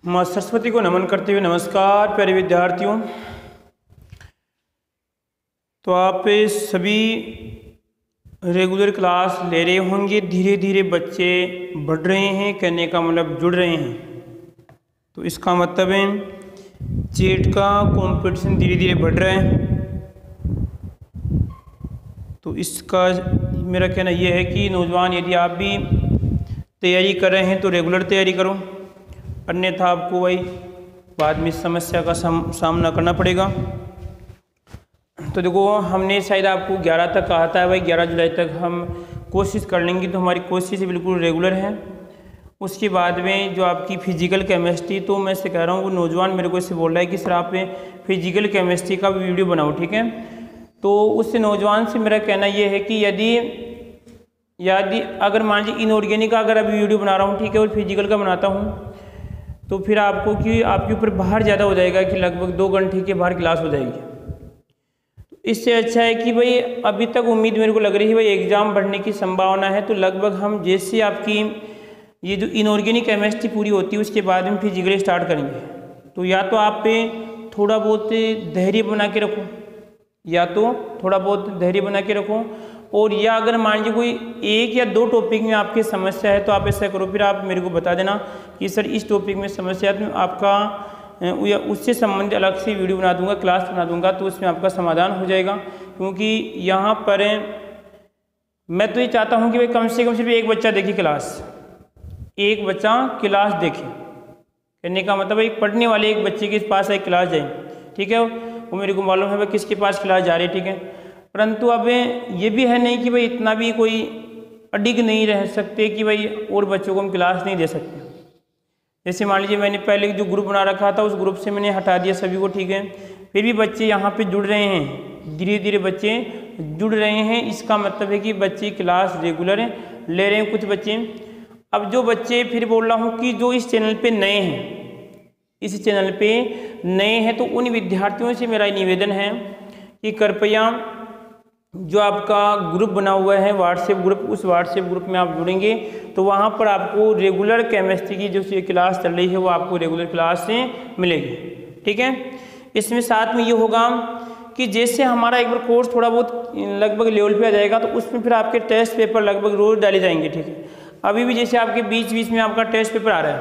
माँ सरस्वती को नमन करते हुए नमस्कार प्यारे विद्यार्थियों। तो आप सभी रेगुलर क्लास ले रहे होंगे, धीरे धीरे बच्चे बढ़ रहे हैं, कहने का मतलब जुड़ रहे हैं। तो इसका मतलब है जेट का कंपटीशन धीरे धीरे बढ़ रहा है। तो इसका मेरा कहना यह है कि नौजवान, यदि आप भी तैयारी कर रहे हैं तो रेगुलर तैयारी करो, अन्यथा आपको वही बाद में समस्या का सामना करना पड़ेगा। तो देखो, हमने शायद आपको 11 तक कहा था, भाई 11 जुलाई तक हम कोशिश कर लेंगे, तो हमारी कोशिश बिल्कुल रेगुलर है। उसके बाद में जो आपकी फिजिकल केमिस्ट्री, तो मैं से कह रहा हूँ वो नौजवान मेरे को इससे बोल रहा है कि सर आप फिजिकल केमिस्ट्री का भी वीडियो बनाओ, ठीक है। तो उस नौजवान से मेरा कहना ये है कि यदि अगर मान लीजिए इनऑर्गेनिक का अगर अभी वीडियो बना रहा हूँ, ठीक है, और फिजिकल का बनाता हूँ, तो फिर आपको कि आपके ऊपर बाहर ज़्यादा हो जाएगा कि लगभग 2 घंटे के बाहर क्लास हो जाएगी। तो इससे अच्छा है कि भाई अभी तक उम्मीद मेरे को लग रही है भाई एग्ज़ाम बढ़ने की संभावना है, तो लगभग हम जैसे आपकी ये जो इनऑर्गेनिक केमिस्ट्री पूरी होती है उसके बाद में फिजिकल स्टार्ट करेंगे। तो या तो आप पे थोड़ा बहुत धैर्य बना के रखो, और या अगर मान लीजिए कोई 1 या 2 टॉपिक में आपकी समस्या है तो आप ऐसा करो, फिर आप मेरे को बता देना कि सर इस टॉपिक में समस्या है, तो आपका या उससे संबंधित अलग से वीडियो बना दूंगा, क्लास बना दूंगा, तो उसमें आपका समाधान हो जाएगा। क्योंकि यहाँ पर मैं तो ये चाहता हूँ कि भाई कम से कम सिर्फ एक बच्चा देखे क्लास देखे। कहने का मतलब एक पढ़ने वाले एक बच्चे के पास एक क्लास जाए, ठीक है, वो मेरे को मालूम है भाई किसके पास क्लास जा रही है, ठीक है। परंतु अब ये भी है नहीं कि भाई इतना भी कोई अडिग नहीं रह सकते कि भाई और बच्चों को हम क्लास नहीं दे सकते। जैसे मान लीजिए मैंने पहले जो ग्रुप बना रखा था उस ग्रुप से मैंने हटा दिया सभी को, ठीक है, फिर भी बच्चे यहाँ पे जुड़ रहे हैं, धीरे धीरे बच्चे जुड़ रहे हैं। इसका मतलब है कि बच्चे क्लास रेगुलर ले रहे हैं कुछ बच्चे। अब जो बच्चे फिर बोल रहा हूँ कि जो इस चैनल पे नए हैं, तो उन विद्यार्थियों से मेरा निवेदन है कि कृपया जो आपका ग्रुप बना हुआ है व्हाट्सएप ग्रुप, उस व्हाट्सएप ग्रुप में आप जुड़ेंगे तो वहाँ पर आपको रेगुलर केमिस्ट्री की जो क्लास चल रही है वो आपको रेगुलर क्लास से मिलेगी, ठीक है। इसमें साथ में ये होगा कि जैसे हमारा एक बार कोर्स थोड़ा बहुत लगभग लेवल पे आ जाएगा तो उसमें फिर आपके टेस्ट पेपर लगभग रोज डाले जाएंगे, ठीक है। अभी भी जैसे आपके बीच में आपका टेस्ट पेपर आ रहा है,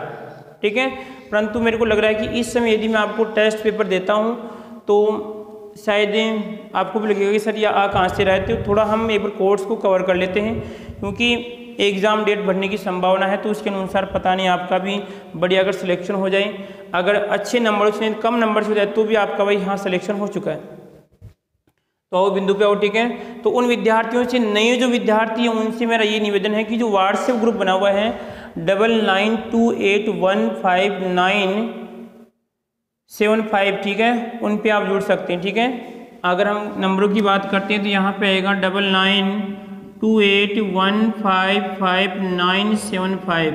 ठीक है, परंतु मेरे को लग रहा है कि इस समय यदि मैं आपको टेस्ट पेपर देता हूँ तो शायद आपको भी लगेगा कि सर ये कहाँ से रहते हो। थोड़ा हम एक बार कोर्स को कवर कर लेते हैं, क्योंकि एग्ज़ाम डेट बढ़ने की संभावना है, तो उसके अनुसार पता नहीं आपका भी बढ़िया अगर सिलेक्शन हो जाए, अगर अच्छे नंबर से कम नंबर से हो जाए तो भी आपका भाई यहाँ सिलेक्शन हो चुका है। तो आओ बिंदु पे आओ, ठीक है। तो उन विद्यार्थियों से, नए जो विद्यार्थी हैं उनसे मेरा ये निवेदन है कि जो व्हाट्सएप ग्रुप बना हुआ है 9928159755, ठीक है, उन पे आप जुड़ सकते हैं, ठीक है। अगर हम नंबरों की बात करते हैं तो यहाँ पे आएगा 9928155975,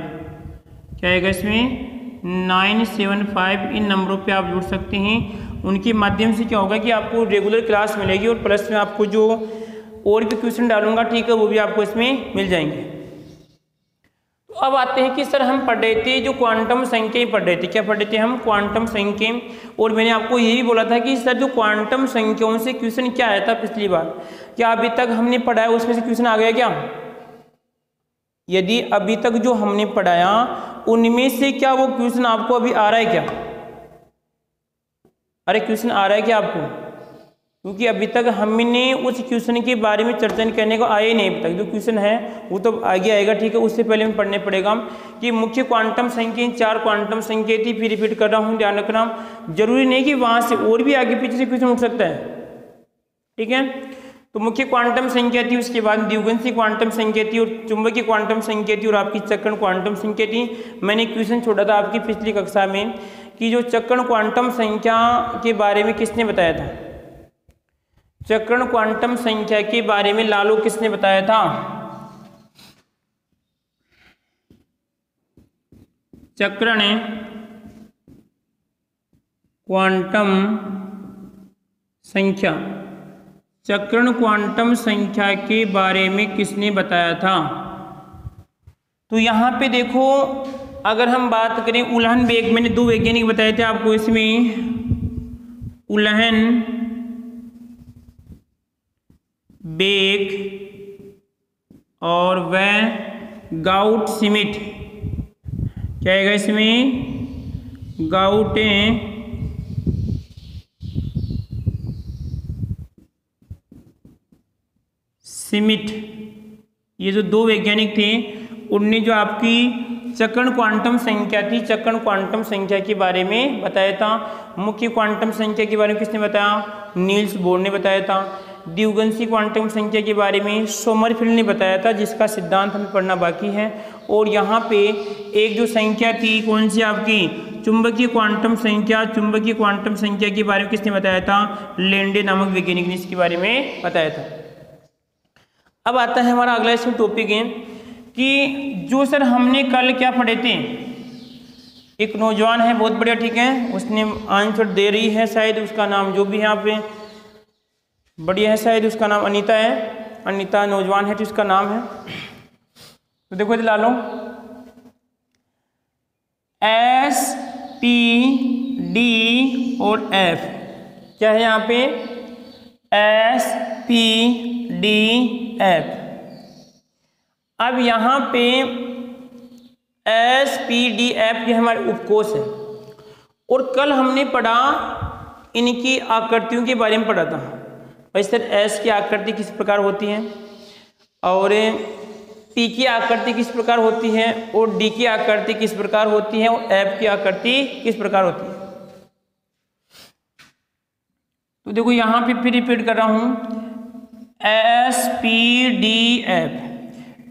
क्या आएगा इसमें 975। इन नंबरों पे आप जुड़ सकते हैं। उनके माध्यम से क्या होगा कि आपको रेगुलर क्लास मिलेगी और प्लस में आपको जो और भी क्वेश्चन डालूंगा, ठीक है, वो भी आपको इसमें मिल जाएंगे। तो अब आते हैं कि सर हम पढ़ रहे थे जो क्वांटम संख्याएं पढ़ रहे थे, क्या पढ़ रहे थे हम? क्वांटम संख्याएं। और मैंने आपको यही बोला था कि सर जो क्वांटम संख्याओं से क्वेश्चन क्या आया था पिछली बार, क्या अभी तक हमने पढ़ाया उसमें से क्वेश्चन आ गया क्या? यदि अभी तक जो हमने पढ़ाया उनमें से क्या वो क्वेश्चन आपको अभी आ रहा है क्या? अरे क्वेश्चन आ रहा है क्या आपको? क्योंकि अभी तक हमने उस क्वेश्चन के बारे में चर्चा करने को आए नहीं। अभी तक जो क्वेश्चन है वो तो आगे आएगा, ठीक है। उससे पहले हमें पढ़ने पड़ेगा कि मुख्य क्वांटम संख्या 4 क्वांटम संख्या थी। फिर रिपीट कर रहा हूँ, ध्यान रखना, जरूरी नहीं कि वहां से और भी आगे पीछे से क्वेश्चन उठ सकता है, ठीक है। तो मुख्य क्वांटम संख्या थी, उसके बाद द्विगुणित क्वांटम संख्या थी, और चुंबकीय क्वांटम संख्या थी, और आपकी चक्रण क्वांटम संख्या थी। मैंने क्वेश्चन छोड़ा था आपकी पिछली कक्षा में कि जो चक्रण क्वांटम संख्या के बारे में किसने बताया था? चक्रण क्वांटम संख्या के बारे में लालू किसने बताया था? चक्रण क्वांटम संख्या, चक्रण क्वांटम संख्या के बारे में किसने बताया था? तो यहाँ पे देखो अगर हम बात करें उलहन वेग, मैंने 2 वैज्ञानिक बताए थे आपको इसमें, उलहन वेग और वह गाउट श्मिट, क्या आएगा इसमें, गाउट श्मिट, ये जो 2 वैज्ञानिक थे उनने जो आपकी चक्रण क्वांटम संख्या थी, चक्रण क्वांटम संख्या के बारे में बताया था। मुख्य क्वांटम संख्या के बारे में किसने बताया, नील्स बोर ने बताया था। द्विगुणित क्वांटम संख्या के बारे में सोमरफेल्ड ने बताया था, जिसका सिद्धांत हमें पढ़ना बाकी है। और यहाँ पे एक जो संख्या थी कौन सी आपकी, चुंबकीय क्वांटम संख्या, चुंबकीय क्वांटम संख्या के बारे में किसने बताया था, लैंडे नामक वैज्ञानिक ने इसके बारे में बताया था। अब आता है हमारा अगला इसमें टॉपिक है कि जो सर हमने कल क्या पढ़े थे, एक नौजवान है बहुत बढ़िया, ठीक है, उसने आंसर दे रही है, शायद उसका नाम जो भी है यहाँ पे बढ़िया है, शायद उसका नाम अनीता है, अनीता नौजवान है तो उसका नाम है। तो देखो दिला लो, S P D और F, क्या है यहाँ पे, S P D F। अब यहाँ पे S P D F ये हमारे उपकोष है, और कल हमने पढ़ा इनकी आकृतियों के बारे में पढ़ा था। भाई सर S की आकृति किस प्रकार होती है, और P की आकृति किस प्रकार होती है, और D की आकृति किस प्रकार होती है, और F की आकृति किस प्रकार होती है। तो देखो यहाँ पे फिर रिपीट कर रहा हूँ, S P D F,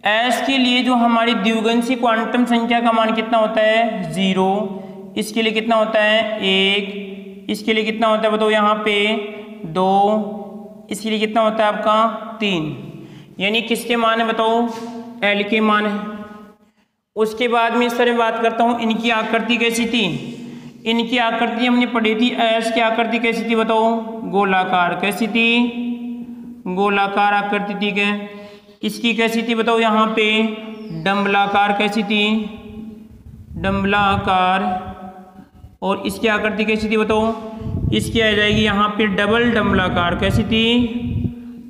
S के लिए जो हमारी द्विगुणित क्वांटम संख्या का मान कितना होता है, 0, इसके लिए कितना होता है 1, इसके लिए कितना होता है बताओ यहाँ पे 2, इसके लिए कितना होता है आपका 3, यानी किसके मान है बताओ, L के मान है। उसके बाद में इस तरह बात करता हूँ, इनकी आकृति कैसी थी, इनकी आकृति हमने पढ़ी थी, S की आकृति कैसी थी बताओ, गोलाकार, कैसी थी, गोलाकार आकृति, ठीक है। इसकी कैसी थी बताओ यहाँ पे, डंबलाकार, कैसी थी, डंबलाकार। और इसकी आकृति कैसी थी बताओ, इसकी आ जाएगी यहाँ पे डबल डंबलाकार, कैसी थी,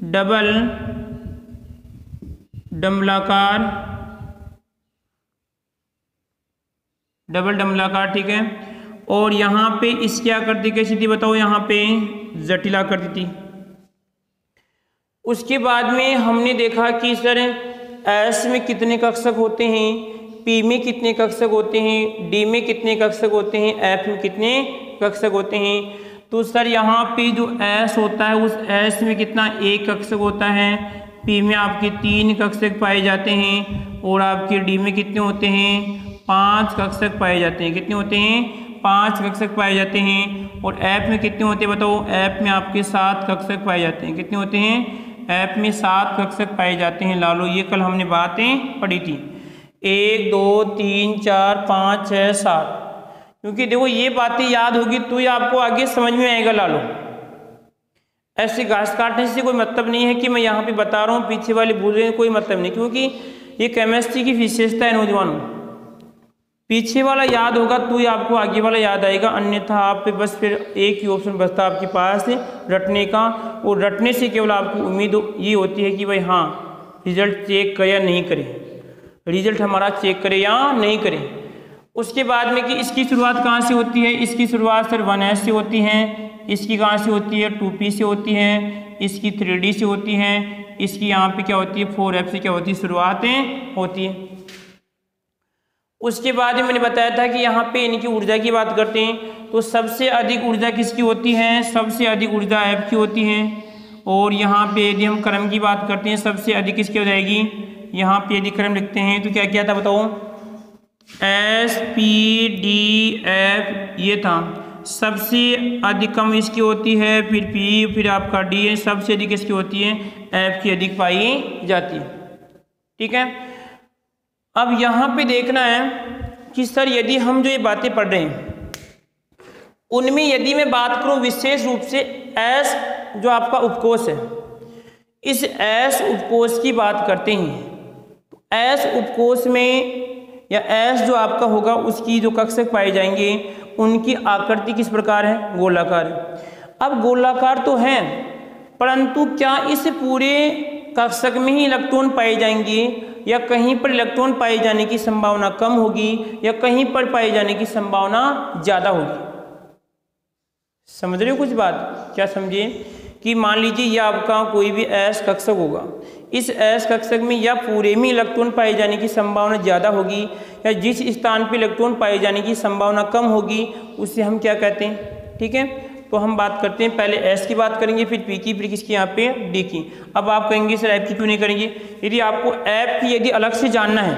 डबल डंबलाकार, डबल डंबलाकार, ठीक है। और यहाँ पे इसकी आकृति कैसी थी बताओ, यहाँ पे जटिल आकृति थी। उसके बाद में हमने देखा कि सर S में कितने कक्षक होते हैं, P में कितने कक्षक होते हैं, D में कितने कक्षक होते हैं, F में कितने कक्षक होते हैं। तो सर यहाँ पे जो S होता है उस S में कितना, 1 कक्षक होता है, P में आपके 3 कक्षक पाए जाते हैं, और आपके D में कितने होते हैं, 5 कक्षक पाए जाते हैं। कितने होते हैं, 5 कक्षक पाए जाते हैं। और F में कितने होते हैं बताओ, F में आपके 7 कक्षक पाए जाते हैं। कितने होते हैं, F में 7 कक्षक पाए जाते हैं। लालो ये कल हमने बातें पढ़ी थी, 1 2 3 4 5 6 7, क्योंकि देखो ये बातें याद होगी तो ये आपको आगे समझ में आएगा। लालो ऐसे घास काटने से कोई मतलब नहीं है कि मैं यहाँ पे बता रहा हूँ, पीछे वाले भूल रहे हैं, कोई मतलब नहीं, क्योंकि ये केमिस्ट्री की विशेषता है नौजवानों। पीछे वाला याद होगा तो ही आपको आगे वाला याद आएगा, अन्यथा आप पे बस फिर एक ही ऑप्शन बचता है आपके पास रटने का, और रटने से केवल आपको उम्मीद ये होती है कि भाई हाँ रिजल्ट चेक करे या नहीं करे, रिजल्ट हमारा चेक करे या नहीं करे। उसके बाद में कि इसकी शुरुआत कहाँ से होती है, इसकी शुरुआत सर 1s से होती है, इसकी कहाँ से होती है 2p से होती है, इसकी 3d से होती है, इसकी यहाँ पे क्या होती है 4f से क्या होती है शुरुआतें होती है। उसके बाद में मैंने बताया था कि यहाँ पे इनकी ऊर्जा की बात करते हैं तो सबसे अधिक ऊर्जा किसकी होती है, सबसे अधिक ऊर्जा F की होती है। और यहाँ पे यदि हम क्रम की बात करते हैं सबसे अधिक किसकी हो जाएगी, यहाँ पे यदि क्रम लिखते हैं तो क्या क्या था बताओ, S P D F ये था, सबसे अधिक कम इसकी होती है, फिर P, फिर आपका D है, सबसे अधिक इसकी होती है F की अधिक पाई जाती है। ठीक है, अब यहाँ पे देखना है कि सर यदि हम जो ये बातें पढ़ रहे हैं उनमें यदि मैं बात करूँ विशेष रूप से S जो आपका उपकोष है, इस S उपकोष की बात करते हैं तो S उपकोष में या एस जो आपका होगा उसकी जो कक्षक पाए जाएंगे उनकी आकृति किस प्रकार है, गोलाकार है। अब गोलाकार तो है, परंतु क्या इस पूरे कक्षक में ही इलेक्ट्रॉन पाए जाएंगे या कहीं पर इलेक्ट्रॉन पाए जाने की संभावना कम होगी या कहीं पर पाए जाने की संभावना ज़्यादा होगी। समझ रहे हो कुछ बात? क्या समझिए कि मान लीजिए यह आपका कोई भी एस कक्षक होगा, इस एस कक्षक में या पूरे में इलेक्ट्रॉन पाए जाने की संभावना ज़्यादा होगी या जिस स्थान पर इलेक्ट्रॉन पाए जाने की संभावना कम होगी उसे हम क्या कहते हैं। ठीक है, तो हम बात करते हैं, पहले एस की बात करेंगे, फिर पी की, फिर किसकी, यहाँ पे डी की। अब आप कहेंगे सर ऐप की क्यों नहीं करेंगे? यदि आपको ऐप की यदि अलग से जानना है,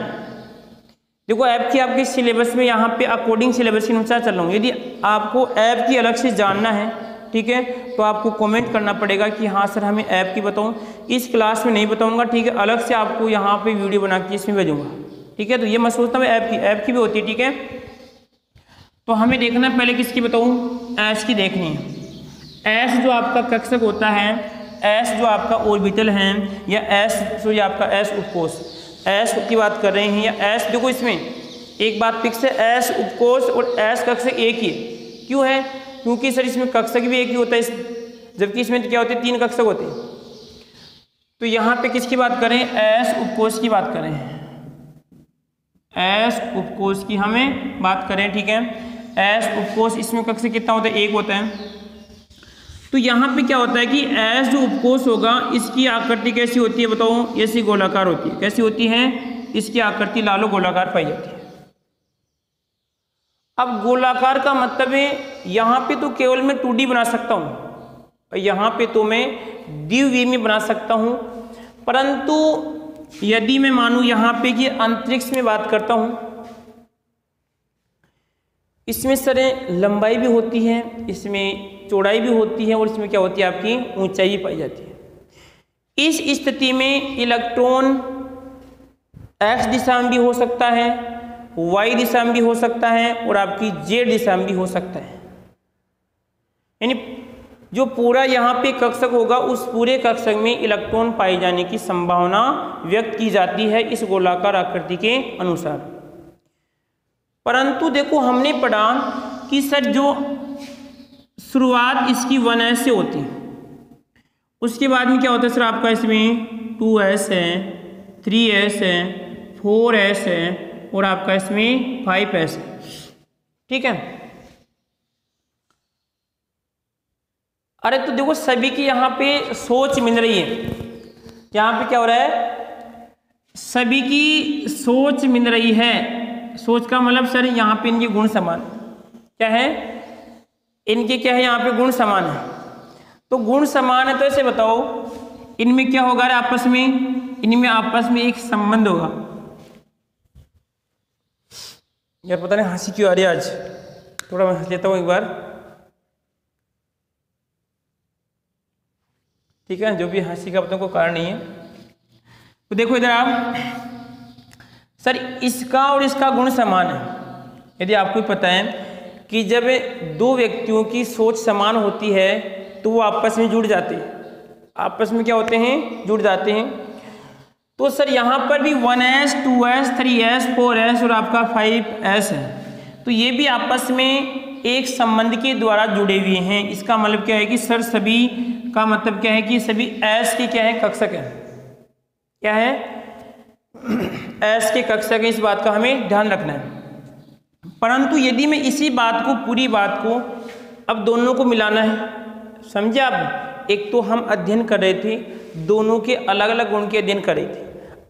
देखो ऐप की आपके सिलेबस में यहाँ पे अकॉर्डिंग सिलेबस के अनुसार चल रहा हूँ। यदि आपको ऐप की अलग से जानना है, ठीक है, तो आपको कमेंट करना पड़ेगा कि हाँ सर हमें ऐप की बताऊँ। इस क्लास में नहीं बताऊँगा, ठीक है, अलग से आपको यहाँ पे वीडियो बना के इसमें भेजूँगा। ठीक है, तो ये मैं सोचता हूँ ऐप की भी होती है। ठीक है, तो हमें देखना है पहले किसकी बताऊँ, एस की देखनी है। एस जो आपका कक्षक होता है, एस जो आपका ऑर्बिटल है या एस जो ये आपका एस उपकोष, एस की बात कर रहे हैं या एस, देखो इसमें एक बात फिक्स है, एस उपकोष और एस कक्षक एक ही है। क्यों है? क्योंकि सर इसमें कक्षक भी एक ही होता है, जबकि इसमें क्या होते हैं, 3 कक्षक होते हैं। तो यहाँ पे किसकी बात करें, एस उपकोष की बात करें, एस उपकोष की हमें बात करें। ठीक है, एस उपकोष, इसमें कक्षक कितना होता है, 1 होता है। तो यहाँ पे क्या होता है कि एस जो उपकोष होगा इसकी आकृति कैसी होती है बताओ, ऐसी गोलाकार होती है। कैसी होती है? इसकी आकृति लालो गोलाकार पाई जाती है। अब गोलाकार का मतलब है यहाँ पे तो केवल मैं 2D बना सकता हूँ, यहाँ पे तो मैं द्विविमीय में बना सकता हूँ, परंतु यदि मैं मानूँ यहाँ पे कि अंतरिक्ष में बात करता हूँ, इसमें सर लंबाई भी होती है, इसमें चौड़ाई भी होती है और इसमें क्या होती है, आपकी ऊंचाई भी पाई जाती है। इस स्थिति में इलेक्ट्रॉन एक्स दिशा में भी हो सकता है, वाई दिशा में भी हो सकता है और आपकी जेड दिशा में भी हो सकता है। यानी जो पूरा यहाँ पे कक्षक होगा उस पूरे कक्षक में इलेक्ट्रॉन पाए जाने की संभावना व्यक्त की जाती है इस गोलाकार आकृति के अनुसार। परंतु देखो हमने पढ़ा कि सर जो शुरुआत इसकी 1s से होती है, उसके बाद में क्या होता है सर आपका इसमें 2s है, 3s है, 4s है और आपका इसमें 5s है। ठीक है, अरे तो देखो सभी की यहाँ पे सोच मिल रही है, यहाँ पे क्या हो रहा है, सभी की सोच मिल रही है। सोच का मतलब सर यहाँ पे इनके गुण समान क्या है, इनके क्या है यहाँ पे गुण समान है। तो गुण समान है तो ऐसे बताओ इनमें क्या होगा आपस में, इनमें आपस में एक संबंध होगा। यार पता नहीं हंसी क्यों आ रही है आज, थोड़ा मैं हंस लेता हूँ एक बार। ठीक है, जो भी हंसी का अपने को कारण नहीं है। तो देखो इधर आप, सर इसका और इसका गुण समान है। यदि आपको पता है कि जब 2 व्यक्तियों की सोच समान होती है तो वो आपस में जुड़ जाते हैं, आपस में क्या होते हैं, जुड़ जाते हैं। तो सर यहाँ पर भी 1s, 2s, 3s, 4s और आपका 5s है, तो ये भी आपस में एक संबंध के द्वारा जुड़े हुए हैं। इसका मतलब क्या है कि सर सभी का मतलब क्या है कि सभी s के क्या है, कक्षक है। क्या है, s के कक्षक है। इस बात का हमें ध्यान रखना है। परंतु यदि मैं इसी बात को, पूरी बात को अब दोनों को मिलाना है, समझे आप। एक तो हम अध्ययन कर रहे थे दोनों के अलग अलग गुण के अध्ययन कर रहे थे,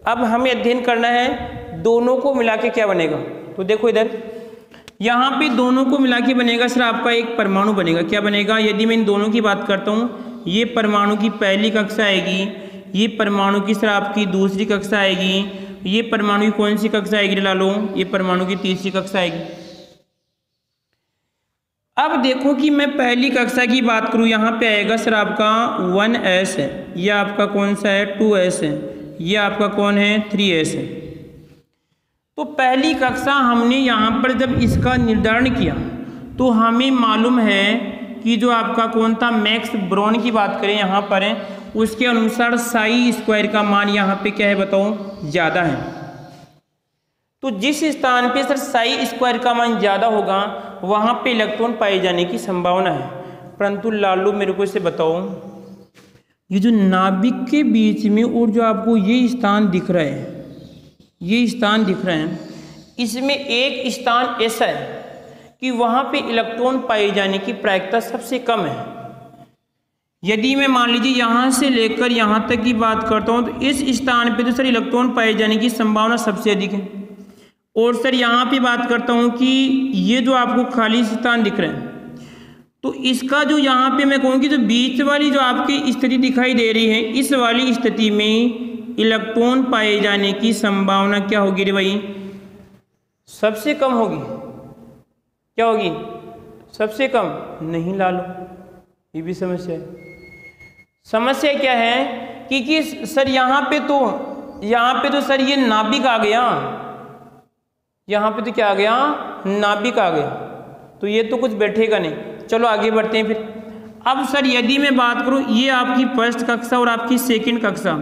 अब हमें अध्ययन करना है दोनों को मिला के क्या बनेगा। तो देखो इधर यहाँ पे दोनों को मिला के बनेगा सर आपका एक परमाणु बनेगा। क्या बनेगा, यदि मैं इन दोनों की बात करता हूँ, ये परमाणु की पहली कक्षा आएगी, ये परमाणु की सर आपकी दूसरी कक्षा आएगी, ये परमाणु की कौन सी कक्षा आएगी ला लो, ये परमाणु की तीसरी कक्षा आएगी। अब देखो कि मैं पहली कक्षा की बात करूं, यहाँ पे आएगा सर आपका 1s है, यह आपका कौन सा है, 2s है, यह आपका कौन है, 3s है। तो पहली कक्षा हमने यहाँ पर जब इसका निर्धारण किया तो हमें मालूम है कि जो आपका कौन था, मैक्स बोरॉन की बात करें यहाँ पर है, उसके अनुसार साई स्क्वायर का मान यहाँ पे क्या है बताओ, ज़्यादा है। तो जिस स्थान पे सर साई स्क्वायर का मान ज़्यादा होगा वहाँ पे इलेक्ट्रॉन पाए जाने की संभावना है। परंतु लालू मेरे को इसे बताओ, ये जो नाभिक के बीच में और जो आपको ये स्थान दिख रहा है, ये स्थान दिख रहा है, इसमें एक स्थान ऐसा है कि वहाँ पे इलेक्ट्रॉन पाए जाने की प्रायिकता सबसे कम है। यदि मैं मान लीजिए यहाँ से लेकर यहाँ तक की बात करता हूँ तो इस स्थान पे तो सर इलेक्ट्रॉन पाए जाने की संभावना सबसे अधिक है। और सर यहाँ पे बात करता हूँ कि ये जो आपको खाली स्थान दिख रहा है तो इसका जो यहाँ पे मैं कहूँ कि जो बीच वाली जो आपकी स्थिति दिखाई दे रही है, इस वाली स्थिति में इलेक्ट्रॉन पाए जाने की संभावना क्या होगी रे भाई? सबसे कम होगी। क्या होगी? सबसे कम नहीं ला लो, ये भी समस्या है। समस्या क्या है कि सर यहाँ पे तो सर ये नाभिक आ गया, यहाँ पे तो क्या आ गया? नाभिक आ गया, तो ये तो कुछ बैठेगा नहीं। चलो आगे बढ़ते हैं फिर। अब सर यदि मैं बात करूँ, ये आपकी फर्स्ट कक्षा और आपकी सेकंड कक्षा,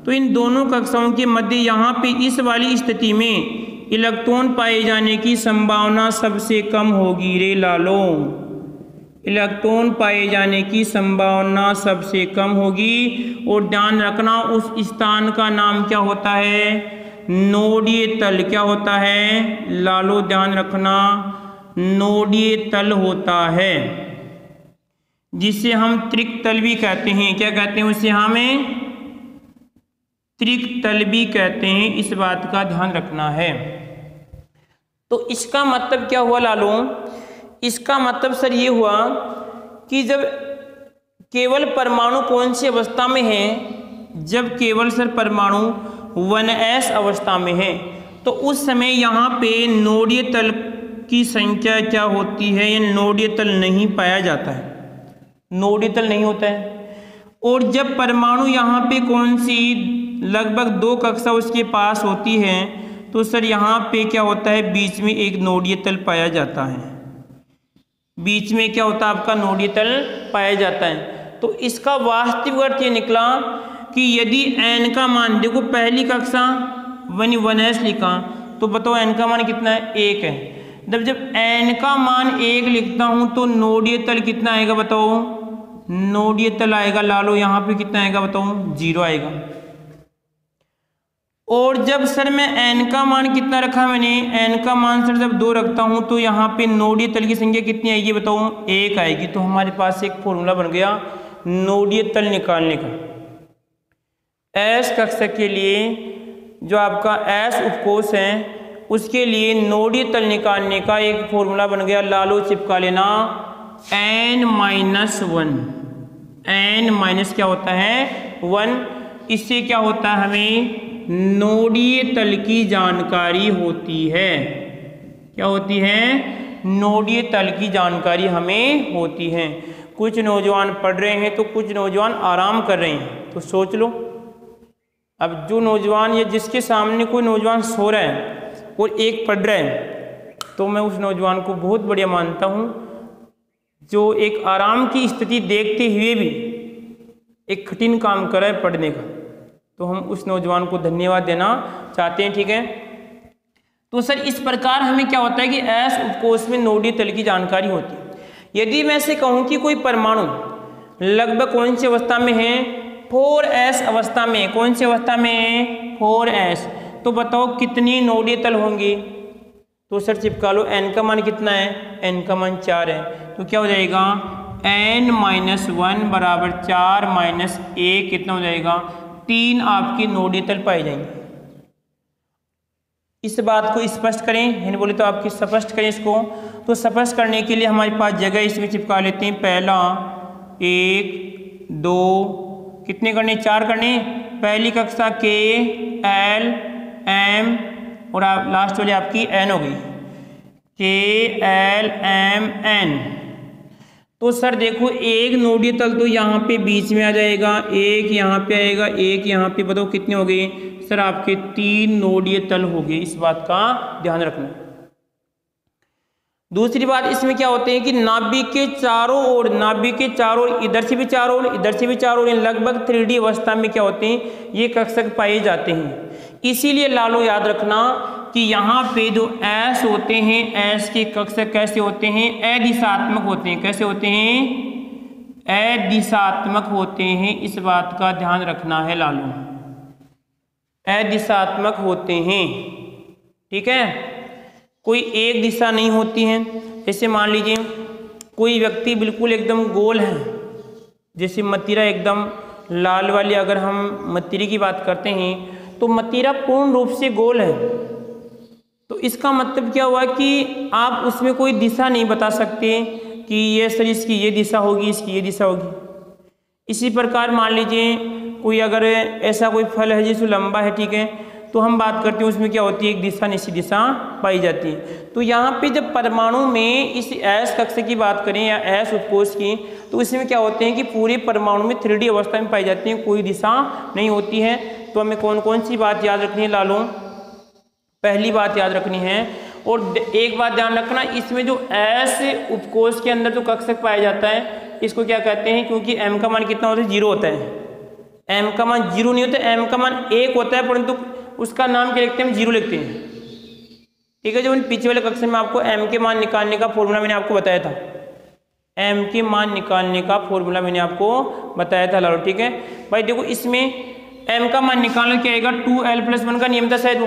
तो इन दोनों कक्षाओं के मध्य यहाँ पे इस वाली स्थिति में इलेक्ट्रॉन पाए जाने की संभावना सबसे कम होगी रे लालो। इलेक्ट्रॉन पाए जाने की संभावना सबसे कम होगी। और ध्यान रखना उस स्थान का नाम क्या होता है? नोडीय तल। क्या होता है लालो? ध्यान रखना, नोडीय तल होता है, जिसे हम त्रिक तल भी कहते हैं। क्या कहते हैं उसे? हमें त्रिक तल भी कहते हैं। इस बात का ध्यान रखना है। तो इसका मतलब क्या हुआ लालो? इसका मतलब सर ये हुआ कि जब केवल परमाणु कौन सी अवस्था में है? जब केवल सर परमाणु 1s अवस्था में है तो उस समय यहाँ पे नोडीय तल की संख्या क्या होती है? या नोडीय तल नहीं पाया जाता है, नोडीय तल नहीं होता है। और जब परमाणु यहाँ पे कौन सी लगभग 2 कक्षा उसके पास होती है तो सर यहाँ पे क्या होता है? बीच में एक नोडीय तल पाया जाता है। बीच में क्या होता है? आपका नोडीय तल पाया जाता है। तो इसका वास्तविक अर्थ ये निकला कि यदि n का मान, देखो पहली कक्षा 1s लिखा तो बताओ n का मान कितना है? 1 है। जब n का मान 1 लिखता हूँ तो नोडीय तल कितना आएगा बताओ? नोडीय तल आएगा लालो यहाँ पे कितना आएगा बताओ? 0 आएगा। और जब सर मैं n का मान कितना रखा मैंने? n का मान सर जब 2 रखता हूँ तो यहाँ पे नोडीय तल की संख्या कितनी आएगी बताओ? 1 आएगी। तो हमारे पास एक फॉर्मूला बन गया नोडीय तल निकालने का। s कक्षा के लिए जो आपका s उपकोष है उसके लिए नोडीय तल निकालने का एक फॉर्मूला बन गया लालो, चिपका लेना, n-1। n माइनस क्या होता है? 1। इससे क्या होता है? हमें नोडीय तल की जानकारी होती है। क्या होती है? नोडीय तल की जानकारी हमें होती है। कुछ नौजवान पढ़ रहे हैं तो कुछ नौजवान आराम कर रहे हैं, तो सोच लो। अब जो नौजवान या जिसके सामने कोई नौजवान सो रहा है और एक पढ़ रहा है तो मैं उस नौजवान को बहुत बढ़िया मानता हूँ, जो एक आराम की स्थिति देखते हुए भी एक कठिन काम कर रहा है पढ़ने का। तो हम उस नौजवान को धन्यवाद देना चाहते हैं। ठीक है, तो सर इस प्रकार हमें क्या होता है कि s उपकोष में नोडीय तल की जानकारी होती है। यदि मैं से कहूँ कि कोई परमाणु लगभग कौन सी अवस्था में है? 4s अवस्था में। कौन सी अवस्था में? 4s। तो बताओ कितनी नोडीय तल होंगी? तो सर चिपका लो, n का मान कितना है? n का मान 4 है। तो क्या हो जाएगा? n-1 बराबर 4 माइनस 1 कितना हो जाएगा? 3 आपकी नोडीय तल पाए जाएंगे। इस बात को स्पष्ट करें, यानी बोले तो आपकी स्पष्ट करें इसको। तो स्पष्ट करने के लिए हमारे पास जगह इसमें चिपका लेते हैं। पहला 1 2 कितने करने? 4 करने। पहली कक्षा K L M और लास्ट वाली आपकी N हो गई, K L M N। तो सर देखो एक नोडीय तल तो यहाँ पे बीच में आ जाएगा, एक यहाँ पे आएगा, एक यहाँ पे। बताओ कितने हो गए? सर आपके 3 नोडीय तल हो गए। इस बात का ध्यान रखना। दूसरी बात इसमें क्या होते हैं कि नाभिक के चारों ओर, नाभिक के चारों ओर, इधर से भी चारों ओर, इधर से भी चारों ओर, लगभग 3D अवस्था में क्या होते हैं? ये कक्षक पाए जाते हैं। इसीलिए लालो याद रखना कि यहाँ पे जो एस होते हैं, एस के कक्षक कैसे होते हैं, अदिशात्मक होते हैं। कैसे होते हैं? अदिशात्मक होते हैं। इस बात का ध्यान रखना है लालू, अदिशात्मक होते हैं। ठीक है, कोई एक दिशा नहीं होती है। जैसे मान लीजिए कोई व्यक्ति बिल्कुल एकदम गोल है, जैसे मतीरा एकदम लाल वाली, अगर हम मतीरे की बात करते हैं तो मतीरा पूर्ण रूप से गोल है। तो इसका मतलब क्या हुआ कि आप उसमें कोई दिशा नहीं बता सकते कि ये सर इसकी ये दिशा होगी, इसकी ये दिशा होगी। इसी प्रकार मान लीजिए कोई अगर ऐसा कोई फल है जिसको लंबा है, ठीक है, तो हम बात करते हैं उसमें क्या होती है, एक दिशा निश्चित दिशा पाई जाती है। तो यहाँ पे जब परमाणु में इस एस कक्ष की बात करें या एस उपकोष की, तो इसमें क्या होते हैं कि पूरे परमाणु में 3D अवस्था में पाई जाती है, कोई दिशा नहीं होती है। तो हमें कौन कौन सी बात याद रखनी है लालू? पहली बात याद रखनी है, और एक बात ध्यान रखना, इसमें जो एस उपकोष के अंदर जो कक्षक पाया जाता है इसको क्या कहते हैं, क्योंकि m का मान कितना होता है, 0 होता है। m का मान 0 नहीं होता, m का मान 1 होता है, परंतु उसका नाम क्या लिखते हैं, हम 0 लिखते हैं। ठीक है, जो पीछे वाले कक्षा में आपको m के मान निकालने का फॉर्मूला मैंने आपको बताया था, m के मान निकालने का फॉर्मूला मैंने आपको बताया था लालो। ठीक है भाई, देखो इसमें m का मान निकालना क्या आएगा, 2l+1 का नियम था शायद,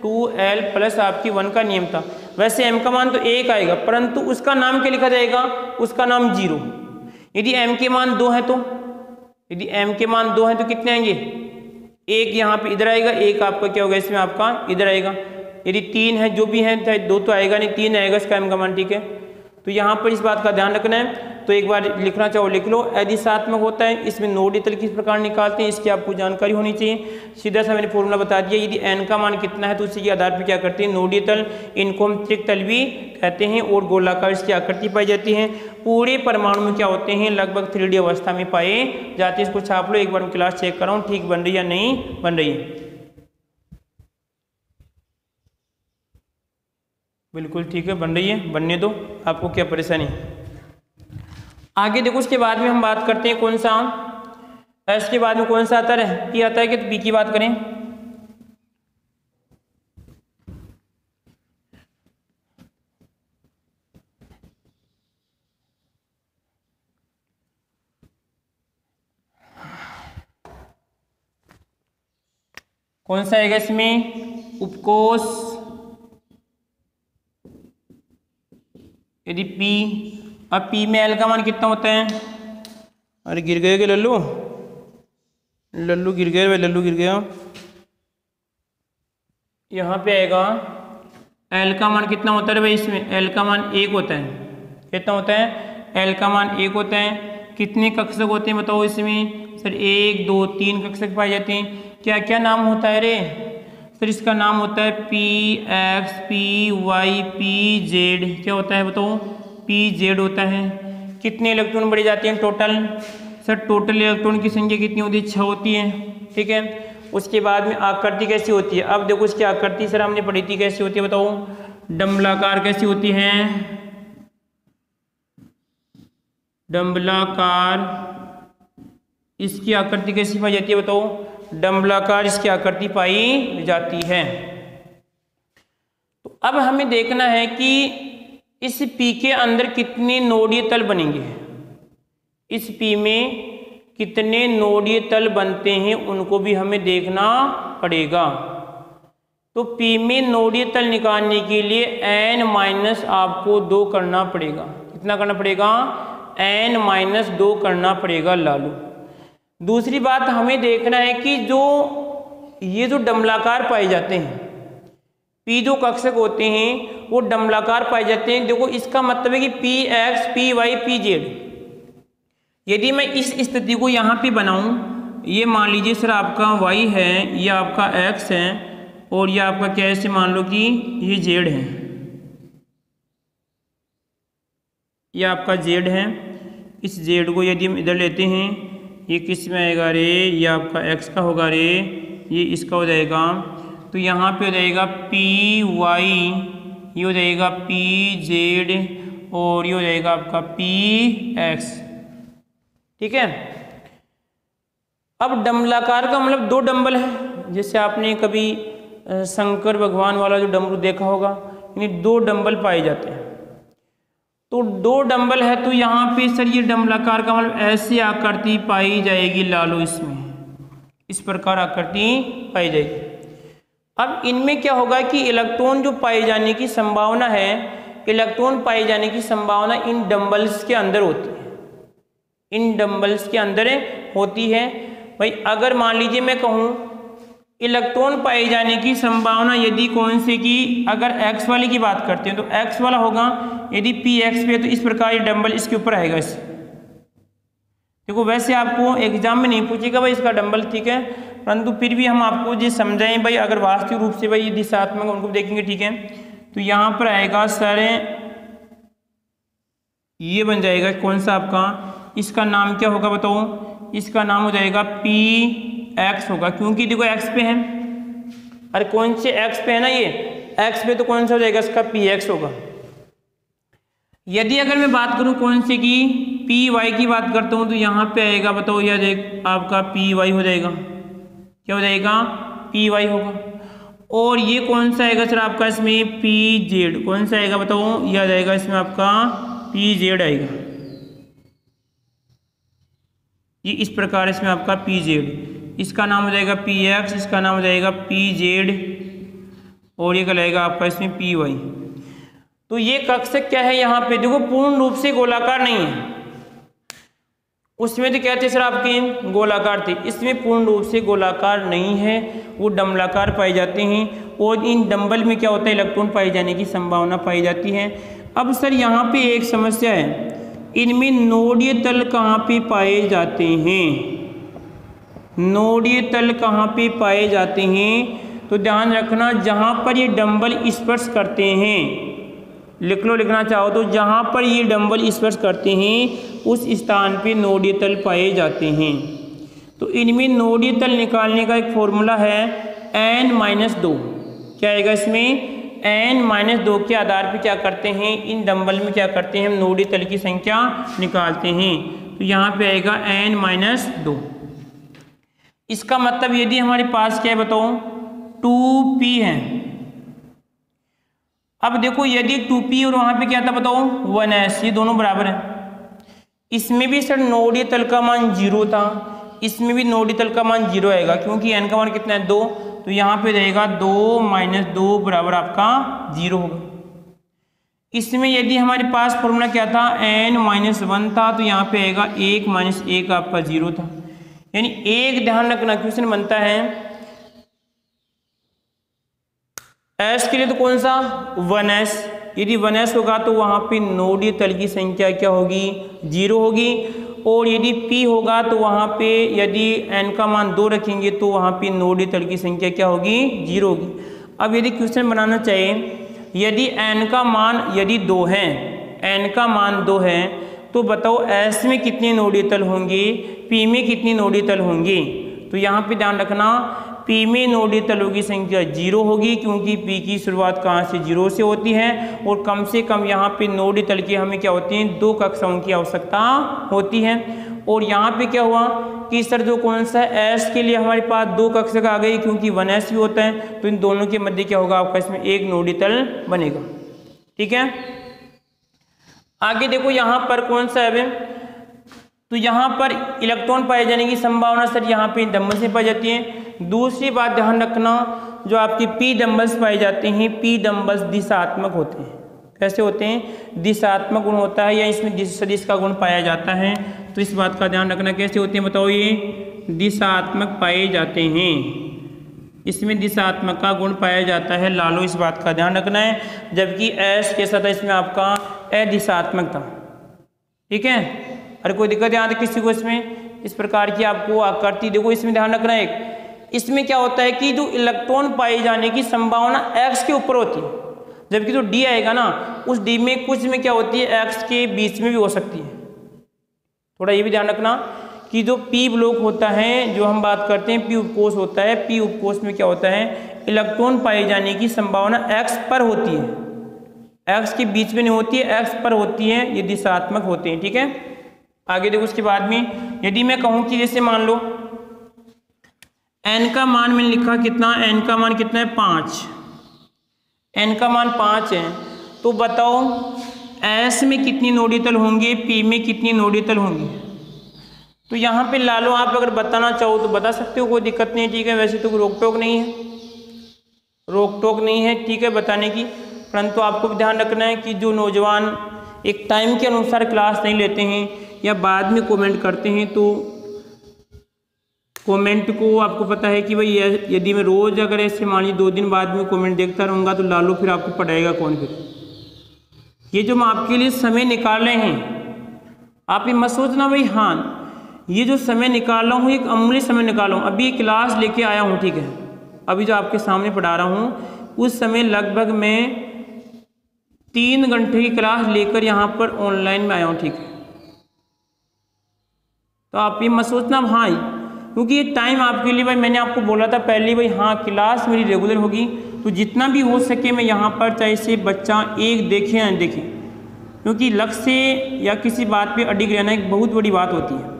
2l प्लस आपकी 1 का नियम था। वैसे m का मान तो 1 आएगा, परंतु उसका नाम क्या लिखा जाएगा, उसका नाम 0। यदि m के मान 2 है तो, यदि m के मान 2 है तो कितने आएंगे, 1 यहाँ पे इधर आएगा, 1 आपका क्या होगा इसमें आपका इधर आएगा। यदि 3 है, जो भी है, चाहे 2 तो आएगा नहीं, 3 आएगा इसका m का मान। ठीक है, तो यहाँ पर इस बात का ध्यान रखना है। तो एक बार लिखना चाहो लिख लो, अदिशात्मक होता है, इसमें नोडीय तल किस प्रकार निकालते हैं इसकी आपको जानकारी होनी चाहिए। सीधा सा मैंने फॉर्मूला बता दिया, यदि n का मान कितना है तो उसी के आधार पर क्या करते हैं, नोडीय तल, इनको हम त्रिक तल भी कहते हैं, और गोलाकार इसकी आकृति पाई जाती है। पूरे परमाणु में क्या होते हैं, लगभग 3D अवस्था में पाए जाते हैं। इसको छाप लो, एक बार मैं क्लास चेक कर रहा हूँ ठीक बन रही या नहीं बन रही है। बिल्कुल ठीक है, बन रही है, बनने दो, आपको क्या परेशानी। आगे देखो, उसके बाद में हम बात करते हैं कौन सा, एस के बाद में कौन सा आता है, पी आता है कि पी की बात करें। कौन सा आएगा इसमें, उपकोष। यदि पी, अब पी में एल का मान कितना होता है, अरे गिर गए क्या लल्लू, लल्लू गिर गए भाई, लल्लू गिर गया। यहाँ पे आएगा एल का मान कितना होता है भाई, इसमें एल का मान 1 होता है। कितना होता है, एल का मान 1 होता है। कितने कक्षक होते हैं बताओ इसमें, सर 1 2 3 कक्षक पाए जाते हैं। क्या क्या नाम होता है रे, सर इसका नाम होता है P X, P Y, P Z. क्या होता है बताओ, पी जेड होता है। कितने इलेक्ट्रॉन बढ़े जाते हैं टोटल, सर टोटल इलेक्ट्रॉन की संख्या कितनी होती है, 6 होती है। ठीक है, उसके बाद में आकृति कैसी होती है, अब देखो इसकी आकृति सर हमने पढ़ी थी, कैसी होती है बताओ, डंबलाकार कैसी होती है, डंबलाकार। इसकी आकृति कैसी पाई जाती है बताओ, डंबलाकार इसकी आकृति पाई जाती है। तो अब हमें देखना है कि इस पी के अंदर कितने नोडीय तल बनेंगे, इस पी में कितने नोडीय तल बनते हैं उनको भी हमें देखना पड़ेगा। तो पी में नोडीय तल निकालने के लिए n- आपको 2 करना पड़ेगा। कितना करना पड़ेगा, n-2 करना पड़ेगा लालू। दूसरी बात हमें देखना है कि जो ये जो डंबलाकार पाए जाते हैं, पी जो कक्षक होते हैं वो डंबलाकार पाए जाते हैं। देखो इसका मतलब है कि P X, P Y, P Z. यदि मैं इस स्थिति को यहाँ पे बनाऊं, ये मान लीजिए सर आपका वाई है, ये आपका एक्स है, और ये आपका क्या है, ऐसे मान लो कि ये जेड है, ये आपका जेड है। इस जेड को यदि हम इधर लेते हैं, ये किस में आएगा रे, ये आपका एक्स का होगा रे, ये इसका हो जाएगा। तो यहाँ पे हो जाएगा पी वाई, ये हो जाएगा पी जेड, और ये हो जाएगा आपका पी एक्स। ठीक है, अब डंबलाकार का मतलब 2 डंबल है। जैसे आपने कभी शंकर भगवान वाला जो डमरू देखा होगा, यानी 2 डंबल पाए जाते हैं। तो 2 डंबल है तो यहाँ पे सर ये डंबलाकार का मतलब ऐसी आकृति पाई जाएगी लालो, इसमें इस प्रकार आकृति पाई जाएगी। अब इनमें क्या होगा कि इलेक्ट्रॉन जो पाए जाने की संभावना है, इलेक्ट्रॉन पाए जाने की संभावना इन डंबल्स के अंदर होती है, इन डंबल्स के अंदर होती है। भाई अगर मान लीजिए मैं कहूँ इलेक्ट्रॉन पाए जाने की संभावना यदि कौन से की, अगर x वाले की बात करते हैं तो x वाला होगा, यदि px पे तो इस प्रकार ये डंबल इसके ऊपर आएगा। इस देखो वैसे आपको एग्जाम में नहीं पूछेगा भाई इसका डंबल, ठीक है, परंतु फिर भी हम आपको ये समझाएं भाई, अगर वास्तविक रूप से भाई ये दिशात्मक उनको देखेंगे, ठीक है, तो यहाँ पर आएगा सर ये बन जाएगा कौन सा आपका, इसका नाम क्या होगा बताओ, इसका नाम हो जाएगा px होगा, क्योंकि देखो x पे है, अरे कौन से x पे है ना, ये x पे तो कौन सा हो जाएगा इसका px होगा। यदि अगर मैं बात करूं कौन से की py की बात करता हूं तो यहाँ पे आएगा बताओ, यह देख आपका py हो जाएगा, क्या हो जाएगा py होगा। और ये कौन सा आएगा सर आपका इसमें pz, कौन सा आएगा बताओ, यह आ जाएगा इसमें आपका pz आएगा, ये इस प्रकार इसमें आपका pz, इसका नाम हो जाएगा px, इसका नाम हो जाएगा pz और ये कहलाएगा आपका इसमें py। तो ये कक्षक क्या है यहाँ पे देखो पूर्ण रूप से गोलाकार नहीं है, उसमें तो कहते सर आपके गोलाकार थे, इसमें पूर्ण रूप से गोलाकार नहीं है, वो डंबलाकार पाए जाते हैं। और इन डंबल में क्या होता है, इलेक्ट्रॉन पाए जाने की संभावना पाई जाती है। अब सर यहाँ पे एक समस्या है, इनमें नोडीय तल कहाँ पे पाए जाते हैं, नोडीय तल कहाँ पे पाए जाते हैं, तो ध्यान रखना जहाँ पर ये डंबल स्पर्श करते हैं, लिख लो लिखना चाहो तो, जहाँ पर ये डंबल स्पर्श करते हैं उस स्थान पे नोडीय तल पाए जाते हैं। तो इनमें नोडीय तल निकालने का एक फॉर्मूला है n-2, क्या आएगा इसमें n-2 के आधार पे क्या करते हैं, इन डंबल में क्या करते हैं हम नोडीय तल की संख्या निकालते हैं। तो यहाँ पे आएगा n-2, इसका मतलब यदि हमारे पास क्या है बताओ 2p है। अब देखो यदि 2p और वहां पे क्या था बताओ 1s, ये दोनों बराबर है, इसमें भी सर नोडीय तल का मान 0 था, इसमें भी नोडीय तल का मान 0 आएगा, क्योंकि n का मान कितना है 2, तो यहाँ पे रहेगा 2 - 2 बराबर आपका 0 होगा। इसमें यदि हमारे पास फॉर्मूला क्या था n-1 था, तो यहाँ पे आएगा 1 - 1 आपका 0 था, यानी एक ध्यान रखना क्वेश्चन बनता है s के लिए तो कौन सा 1s, यदि 1s होगा तो वहाँ पे नोडीय तल की संख्या क्या होगी 0 होगी। और यदि p होगा तो वहाँ पे यदि n का मान 2 रखेंगे तो वहाँ पे नोडीय तल की संख्या क्या होगी 0 होगी। अब यदि क्वेश्चन बनाना चाहिए, यदि n का मान यदि 2 है, n का मान 2 है तो बताओ s में कितने नोडीय तल होंगे, p में कितनी नोडीय तल होंगे। तो यहाँ पे ध्यान रखना p में नोडीय तलों की संख्या 0 होगी, क्योंकि p की शुरुआत कहाँ से 0 से होती है, और कम से कम यहाँ पे नोडीय तल की हमें क्या होती है 2 कक्षाओं की आवश्यकता होती है। और यहाँ पे क्या हुआ कि सर जो कौन सा s के लिए हमारे पास 2 कक्षक आ गई, क्योंकि 1s भी होता है, तो इन दोनों के मध्य क्या होगा आपका इसमें एक नोडीय तल बनेगा, ठीक है। आगे देखो यहाँ पर कौन सा है, तो यहाँ पर इलेक्ट्रॉन पाए जाने की संभावना सर यहाँ पे डंबल से पाई जाती है। दूसरी बात ध्यान रखना, जो आपके p डंबल्स पाए जाते हैं, p डंबल्स दिशात्मक होते हैं। कैसे होते हैं, दिशात्मक गुण होता है या इसमें सदिश का गुण पाया जाता है, तो इस बात का ध्यान रखना। कैसे होते हैं बताओ, ये दिशात्मक पाए जाते हैं, इसमें दिशात्मक का गुण पाया जाता है लालो, इस बात का ध्यान रखना है। जबकि s कैसा था, इसमें आपका अदिशात्मक था, ठीक है। अरे कोई दिक्कत यहाँ किसी को इसमें इस प्रकार की आपको आकृति देखो, इसमें ध्यान रखना एक, इसमें क्या होता है कि जो इलेक्ट्रॉन पाए जाने की संभावना x के ऊपर होती है, जबकि जो d आएगा ना उस d में कुछ में क्या होती है x के बीच में भी हो सकती है। थोड़ा ये भी ध्यान रखना कि जो p ब्लॉक होता है, जो हम बात करते हैं p उपकोष होता है, p उपकोष में क्या होता है इलेक्ट्रॉन पाए जाने की संभावना x पर होती है, x के बीच में नहीं होती है, x पर होती है, ये दिशात्मक होते हैं, ठीक है। आगे देखो उसके बाद में यदि मैं कहूँ कि जैसे मान लो n का मान मैंने लिखा कितना, n का मान कितना है 5, n का मान 5 है। तो बताओ S में कितनी नोडीय तल होंगे, P में कितनी नोडीय तल होंगी। तो यहाँ पे लालो आप अगर बताना चाहो तो बता सकते हो, कोई दिक्कत नहीं है, ठीक है। वैसे तो रोक टोक नहीं है, रोक टोक नहीं है, ठीक है, बताने की। परंतु आपको भी ध्यान रखना है कि जो नौजवान एक टाइम के अनुसार क्लास नहीं लेते हैं या बाद में कमेंट करते हैं, तो कमेंट को आपको पता है कि भाई यदि मैं रोज़ अगर ऐसे मान लीजिए 2 दिन बाद में कमेंट देखता रहूँगा तो लालो फिर आपको पढ़ाएगा कौन फिर। ये जो हम आपके लिए समय निकाल रहे हैं, आप ये मत सोचना भाई हाँ ये जो समय निकाल रहा हूँ एक अमूल्य समय निकाल रहा हूँ। अभी क्लास लेके आया हूँ, ठीक है, अभी जो आपके सामने पढ़ा रहा हूँ उस समय लगभग मैं 3 घंटे की क्लास लेकर यहाँ पर ऑनलाइन में आया हूँ, ठीक है। तो आप ये मत सोचना हाँ, क्योंकि ये टाइम आपके लिए भाई मैंने आपको बोला था पहले भाई हाँ क्लास मेरी रेगुलर होगी, तो जितना भी हो सके मैं यहाँ पर चाहे से बच्चा एक देखे या देखे, क्योंकि लक्ष्य या किसी बात पे अडिग रहना एक बहुत बड़ी बात होती है।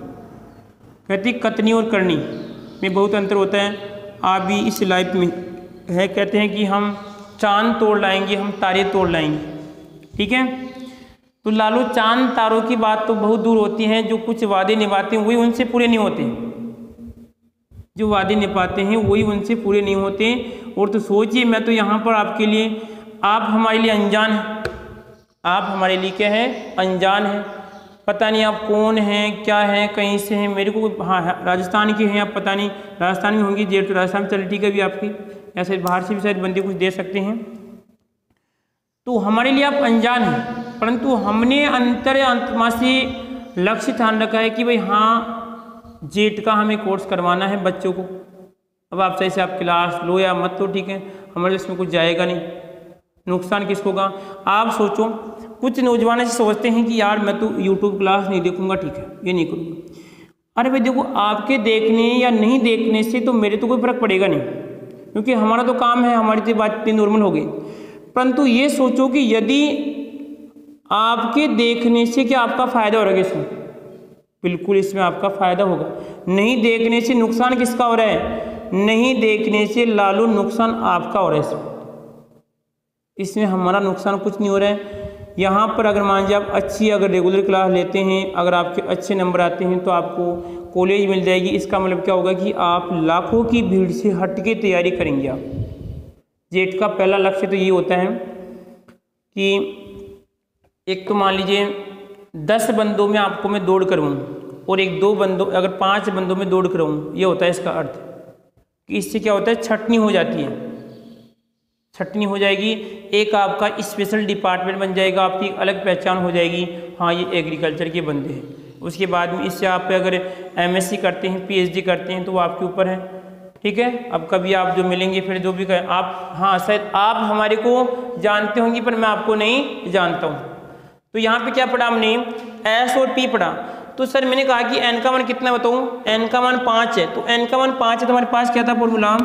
कहती कतनी और करनी में बहुत अंतर होता है। आप भी इस लाइफ में है, कहते हैं कि हम चांद तोड़ लाएंगे, हम तारे तोड़ लाएंगे, ठीक है। तो लालो चांद तारों की बात तो बहुत दूर होती है, जो कुछ वादे निभाते हैं वही उनसे पूरे नहीं होते, जो वादे निभाते हैं वही उनसे पूरे नहीं होते। और तो सोचिए मैं तो यहाँ पर आपके लिए, आप हमारे लिए अनजान हैं, आप हमारे लिए क्या है, अनजान है। पता नहीं आप कौन हैं, क्या हैं, कहीं से हैं, मेरे को हाँ राजस्थान के हैं आप, पता नहीं राजस्थान में होंगी, जेठ तो राजस्थान चल ठीक है भी आपकी, ऐसे बाहर से भी शायद बंदे कुछ दे सकते हैं। तो हमारे लिए आप अनजान हैं, परंतु हमने अंतर आत्मा से लक्ष्य ध्यान रखा है कि भाई हाँ जेट का हमें कोर्स करवाना है बच्चों को। अब आप सही से आप क्लास लो या मत, तो ठीक है, हमारे इसमें कुछ जाएगा नहीं, नुकसान किसको होगा। आप सोचो कुछ नौजवान ऐसे सोचते हैं कि यार मैं तो यूट्यूब क्लास नहीं देखूंगा, ठीक है, ये नहीं करूँगा। अरे भाई देखो आपके देखने या नहीं देखने से तो मेरे तो कोई फर्क पड़ेगा नहीं, क्योंकि हमारा तो काम है, हमारी तो बात इतनी नॉर्मल हो गई। परंतु ये सोचो कि यदि आपके देखने से क्या आपका फायदा हो रहा है इसमें, बिल्कुल इसमें आपका फायदा होगा। नहीं देखने से नुकसान किसका हो रहा है, नहीं देखने से लालू नुकसान आपका हो रहा है। इसमें हमारा नुकसान कुछ नहीं हो रहा है। यहाँ पर अगर मान लीजिए आप अच्छी अगर रेगुलर क्लास लेते हैं, अगर आपके अच्छे नंबर आते हैं तो आपको कॉलेज मिल जाएगी। इसका मतलब क्या होगा कि आप लाखों की भीड़ से हट के तैयारी करेंगे। आप जेट का पहला लक्ष्य तो ये होता है कि एक तो मान लीजिए 10 बंदों में आपको मैं दौड़ करवाऊँ और 1-2 बंदों अगर 5 बंदों में दौड़ करवाऊँ, ये होता है इसका अर्थ कि इससे क्या होता है, छटनी हो जाती है, छटनी हो जाएगी, एक आपका स्पेशल डिपार्टमेंट बन जाएगा, आपकी अलग पहचान हो जाएगी, हाँ ये एग्रीकल्चर के बंदे हैं। उसके बाद में इससे आप अगर एमएससी करते हैं, पीएचडी करते हैं तो वो आपके ऊपर है, ठीक है। अब कभी आप जो मिलेंगे फिर जो भी करें आप, हाँ शायद आप हमारे को जानते होंगे पर मैं आपको नहीं जानता हूँ। तो यहाँ पे क्या पढ़ा हमने, एस और पी पढ़ा। तो सर मैंने कहा कि एन का मान कितना बताऊँ, एन का मान 5 है, तो एन का मान 5 है तो हमारे पास क्या था फॉर्मूला,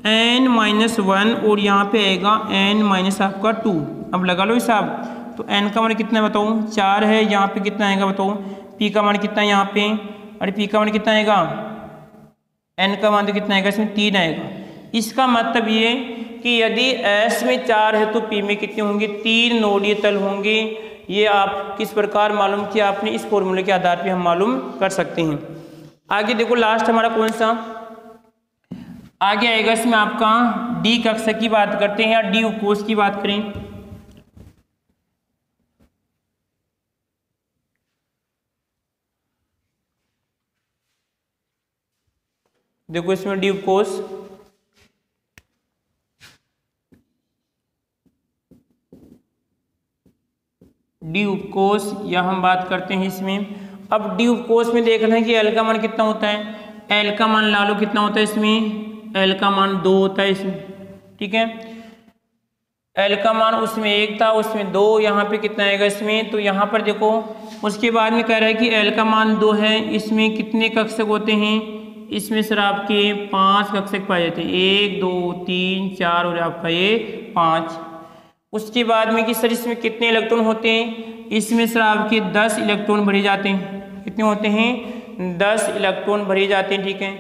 n-1 और यहाँ पे आएगा n- आपका 2। अब लगा लो हिसाब, तो n का मान कितना बताऊँ, 4 है, यहाँ पे कितना आएगा बताओ, p का मान कितना है यहाँ पे, अरे p का मान कितना आएगा, n का मान तो कितना आएगा इसमें 3 आएगा। इसका मतलब ये कि यदि s में 4 है तो p में कितने होंगे, 3 नोडीय तल होंगे। ये आप किस प्रकार मालूम किया आपने, इस फॉर्मूले के आधार पे हम मालूम कर सकते हैं। आगे देखो लास्ट हमारा कौन सा आगे आएगा, इसमें आपका डी कक्षा की बात करते हैं या डी उपकोष की बात करें। देखो इसमें डी उपकोष, डी उपकोष या हम बात करते हैं इसमें। अब डी उपकोष में देखना है कि एल का मान कितना होता है, एल का मान ला लो कितना होता है इसमें, एल का मान 2 होता है इसमें, ठीक है। एल का मान उसमें 1 था, उसमें 2, यहाँ पे कितना आएगा इसमें, तो यहाँ पर देखो उसके बाद में कह रहा है कि एल का मान 2 है, इसमें कितने कक्षक होते हैं, इसमें सर आपके 5 कक्षक पाए जाते हैं, 1 2 3 4 और आपका ये 5। उसके बाद में कि सर इसमें कितने इलेक्ट्रॉन होते हैं, इसमें सर आपके 10 इलेक्ट्रॉन भरे जाते हैं। कितने होते हैं, 10 इलेक्ट्रॉन भरे जाते हैं, ठीक है।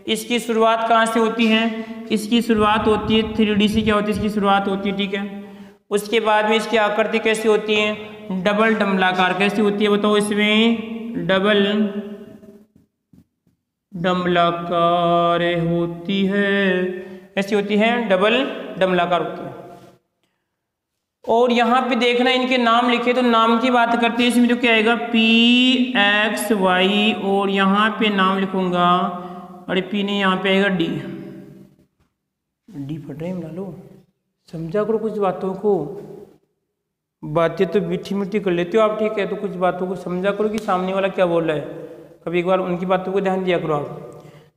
इसकी शुरुआत कहाँ से होती है? इसकी शुरुआत होती है 3D से, क्या होती है इसकी शुरुआत होती है, ठीक है। उसके बाद में इसकी आकृति कैसी होती है? डबल डमलाकार। कैसी होती है बताओ इसमें? डबल डमलाकार होती है। ऐसी होती है, डबल डमलाकार होती है। और यहाँ पे देखना इनके नाम लिखे, तो नाम की बात करते हैं इसमें तो क्या आएगा? PXY, और यहाँ पे नाम लिखूंगा, अरे P नहीं, यहाँ पे आएगा D। पढ़ रहे हैं लो, समझा करो कुछ बातों को। बातें तो मीठी मीठी कर लेते हो आप, ठीक है, तो कुछ बातों को समझा करो कि सामने वाला क्या बोल रहा है। कभी एक बार उनकी बातों को ध्यान दिया करो आप।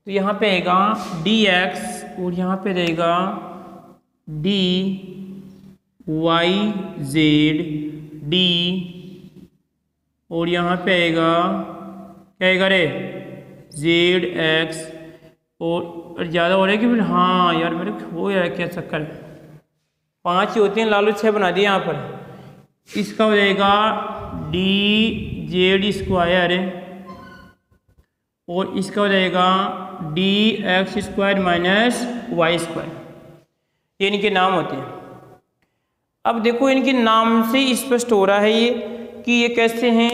तो यहाँ पे आएगा DX, और यहाँ पे रहेगा DYZ D, और यहाँ पे आएगा क्या आएगा रे? ZX। और ज़्यादा हो रहा है कि फिर? हाँ यार मेरे हो यार क्या चक्कर, 5 ही होते हैं, लालू 6 बना दिए यहाँ पर। इसका हो जाएगा DZ स्क्वायर, और इसका हो जाएगा DX square minus Y square. ये इनके नाम होते हैं। अब देखो इनके नाम से स्पष्ट हो रहा है ये कि ये कैसे हैं।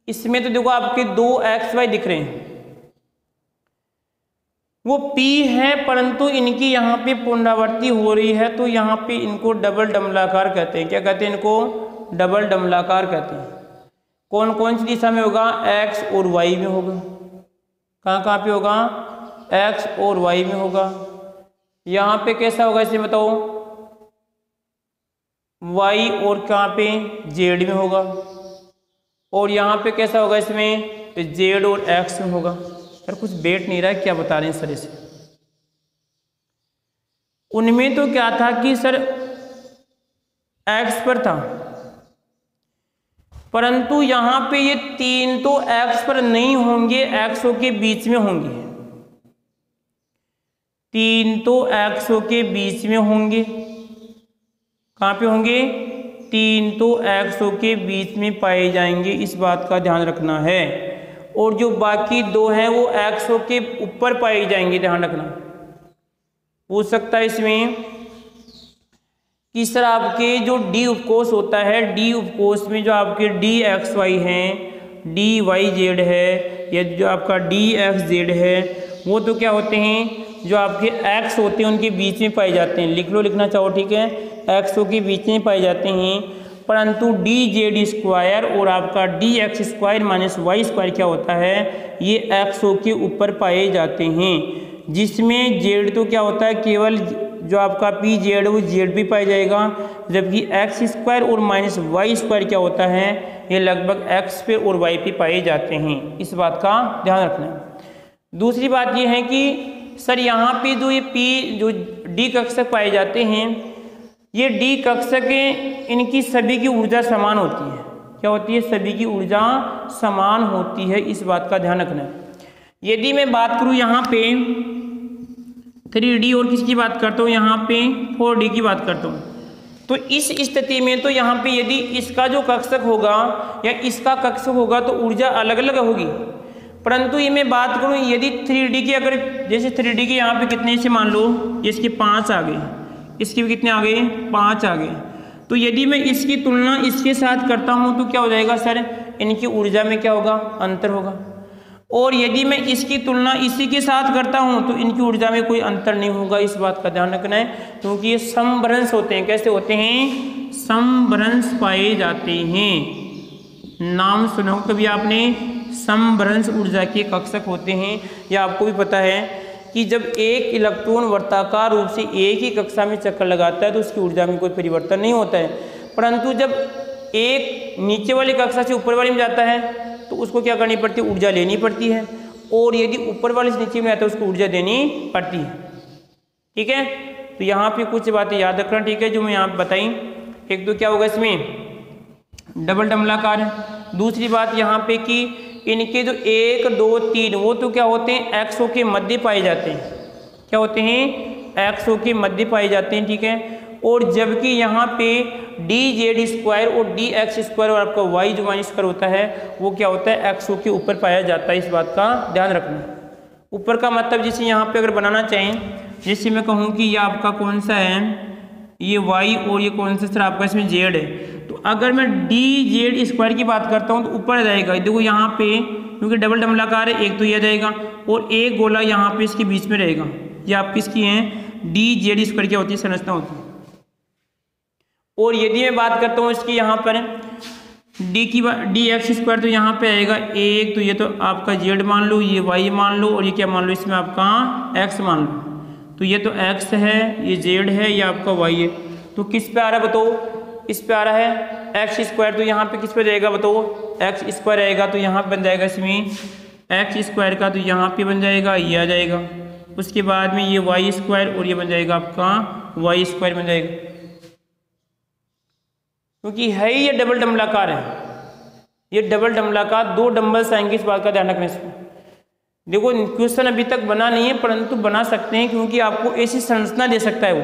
इसमें तो देखो आपके 2XY दिख रहे हैं, वो P है, परंतु इनकी यहाँ पे पुनरावृत्ति हो रही है, तो यहाँ पे इनको डबल डमलाकार कहते हैं। क्या कहते हैं इनको? डबल डमलाकार कहते हैं। कौन कौन सी दिशा में होगा? X और Y में होगा। कहाँ कहाँ पे होगा? X और Y में होगा। यहाँ पे कैसा होगा इसे बताओ? Y और कहाँ पे? Z में होगा। और यहाँ पे कैसा होगा इसमें? Z और X में होगा। यार कुछ बैठ नहीं रहा है, क्या बता रहे हैं सर इसे? उनमें तो क्या था कि सर X पर था, परंतु यहाँ पे ये 3 तो X पर नहीं होंगे, XO के बीच में होंगे। 3 तो XO के बीच में होंगे। कहाँ पे होंगे? 3 तो XO के बीच में पाए जाएंगे, इस बात का ध्यान रखना है। और जो बाकी 2 हैं वो XO के ऊपर पाए जाएंगे, ध्यान रखना। पूछ सकता है इसमें कि सर आपके जो D उपकोष होता है, D उपकोष में जो आपके DXY हैं, DYZ है, या जो आपका DXZ है, वो तो क्या होते हैं? जो आपके X होते हैं उनके बीच में पाए जाते हैं। लिख लो, लिखना चाहो, ठीक है, XO के बीच में पाए जाते हैं। परंतु DZ स्क्वायर और आपका DX square minus Y square क्या होता है? ये XO के ऊपर पाए जाते हैं, जिसमें Z तो क्या होता है? केवल जो आपका PZ है वो Z भी पाया जाएगा, जबकि X स्क्वायर और माइनस Y स्क्वायर क्या होता है? ये लगभग X पे और Y पे पाए जाते हैं, इस बात का ध्यान रखना है। दूसरी बात ये है कि सर यहाँ पे जो ये P जो D कक्षक पाए जाते हैं, ये D कक्षक इनकी सभी की ऊर्जा समान होती है। क्या होती है? सभी की ऊर्जा समान होती है, इस बात का ध्यान रखना है। यदि मैं बात करूँ यहाँ पे 3D और किसकी बात करता हूँ? यहाँ पे 4D की बात करता हूँ। तो इस स्थिति में तो यहाँ पे यदि इसका जो कक्षक होगा या इसका कक्षक होगा तो ऊर्जा अलग अलग होगी। परंतु ये मैं बात करूँ यदि 3D की, अगर जैसे 3D के यहाँ पे कितने से मान लो इसके 5 आ गए, इसके भी कितने आ गए? 5 आ गए। तो यदि मैं इसकी तुलना इसके साथ करता हूँ तो क्या हो जाएगा सर? इनकी ऊर्जा में क्या होगा? अंतर होगा। और यदि मैं इसकी तुलना इसी के साथ करता हूँ तो इनकी ऊर्जा में कोई अंतर नहीं होगा, इस बात का ध्यान रखना है, क्योंकि ये समभ्रंश होते हैं। कैसे होते हैं? समभ्रंश पाए जाते हैं। नाम सुना हो कभी आपने? समभ्रंश ऊर्जा के कक्षक होते हैं। या आपको भी पता है कि जब एक इलेक्ट्रॉन वर्ताकार रूप से एक ही कक्षा में चक्कर लगाता है तो उसकी ऊर्जा में कोई परिवर्तन नहीं होता है, परंतु जब एक नीचे वाली कक्षा से ऊपर वाली में जाता है तो उसको क्या करनी पड़ती है? ऊर्जा लेनी पड़ती है। और यदि ऊपर वाले से नीचे में आता है उसको ऊर्जा देनी पड़ती है। ठीक है, तो यहाँ पे कुछ बातें याद रखना, ठीक है, जो मैं यहाँ बताई। एक तो क्या होगा इसमें? डबल डमलाकार है। दूसरी बात यहाँ पे कि इनके जो 1, 2, 3 वो तो क्या होते हैं? XO के मध्य पाए जाते हैं। क्या होते हैं? XO के मध्य पाए जाते हैं, ठीक है। और जबकि यहाँ पे DZ स्क्वायर और DX स्क्वायर और आपका Y जो माइनस स्क्वायर होता है वो क्या होता है? XO के ऊपर पाया जाता है, इस बात का ध्यान रखना। ऊपर का मतलब जैसे यहाँ पे अगर बनाना चाहें, जैसे मैं कहूँ कि ये आपका कौन सा है, ये y और ये कौन सा सर आपका इसमें z है, तो अगर मैं dz² की बात करता हूँ तो ऊपर आ जाएगा। देखो यहाँ पे क्योंकि डबल डबलाकार है, एक तो ये आ जाएगा और एक गोला यहाँ पे इसके बीच में रहेगा। ये आप किसकी हैं, dz² क्या होती है, संरचना होती है। और यदि मैं बात करता हूँ इसकी यहाँ पर dx², तो यहाँ पे आएगा एक, तो ये तो आपका z मान लो, ये y मान लो और ये क्या मान लो, इसमें आपका x मान लो। तो ये तो x है, ये z है, ये आपका y है। तो किस पे आ रहा है बताओ, इस पे आ रहा है x²। तो यहाँ पे किस पे जाएगा बताओ, x² आएगा, तो यहाँ पे बन जाएगा इसमें x² का, तो यहाँ पे बन जाएगा, ये आ जाएगा। उसके बाद में ये y² और ये बन जाएगा आपका y² बन जाएगा, क्योंकि है ही ये डबल डंबलाकार है। ये डबल डंबलाकार, दो डंबल्स आएंगे, इस बात का ध्यान रखना इसमें। देखो क्वेश्चन अभी तक बना नहीं है, परंतु बना सकते हैं, क्योंकि आपको ऐसी संरचना दे सकता है। वो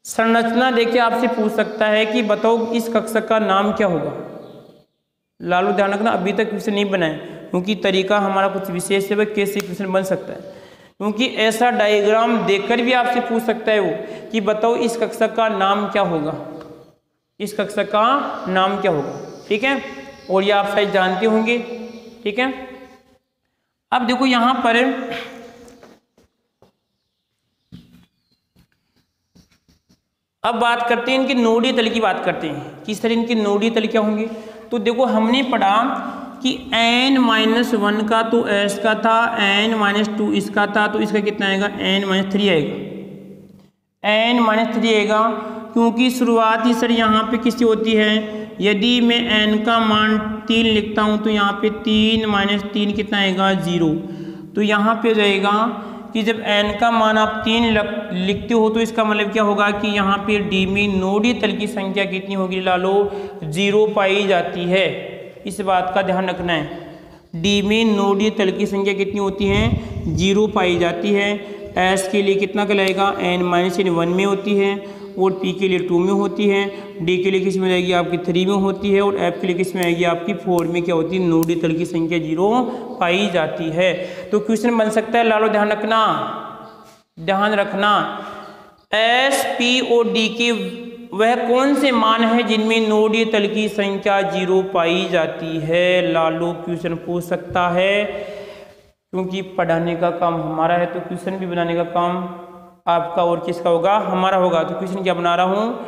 संरचना देके आपसे पूछ सकता है कि बताओ इस कक्षक का नाम क्या होगा। लालू ध्यान रखना, अभी तक क्वेश्चन नहीं बनाए, क्योंकि तरीका हमारा कुछ विशेष है, वह कैसे क्वेश्चन बन सकता है। क्योंकि ऐसा डायग्राम देखकर भी आपसे पूछ सकता है वो कि बताओ इस कक्षक का नाम क्या होगा, इस कक्षक का नाम क्या होगा। ठीक है, और ये आप शायद जानते होंगे। ठीक है, अब देखो यहां पर अब बात करते हैं इनके नोडीय तल की बात करते हैं, किस तरह इनके नोडीय तल क्या होंगे। तो देखो हमने पढ़ा कि n-1 का तो s का था, n-2 इसका था, तो इसका कितना आएगा, n-3 आएगा, n-3 आएगा, क्योंकि शुरुआती सर यहाँ पे किसकी होती है। यदि मैं n का मान 3 लिखता हूँ तो यहाँ पे 3 - 3 कितना आएगा, 0। तो यहाँ पे जाएगा कि जब n का मान आप 3 लिखते हो तो इसका मतलब क्या होगा कि यहाँ पे D में नोडीय तल की संख्या कितनी होगी लालो, 0 पाई जाती है। इस बात का ध्यान रखना है, D में नोडीय तल की संख्या कितनी होती है, 0 पाई जाती है। S के लिए कितना कहलाएगा, n-1 में होती है, और P के लिए 2 में होती है, D के लिए किस में जाएगी आपकी 3 में होती है, और F के लिए किस में आएगी आपकी 4 में क्या होती है, नोडीय तल की संख्या 0 पाई जाती है। तो क्वेश्चन बन सकता है लालो, ध्यान रखना, ध्यान रखना, S, P और D के वह कौन से मान है जिनमें नोडीय तल की संख्या 0 पाई जाती है। लालो क्वेश्चन पूछ सकता है, क्योंकि पढ़ाने का काम हमारा है तो क्वेश्चन भी बनाने का काम आपका और किसका होगा, हमारा होगा। तो क्वेश्चन क्या बना रहा हूँ,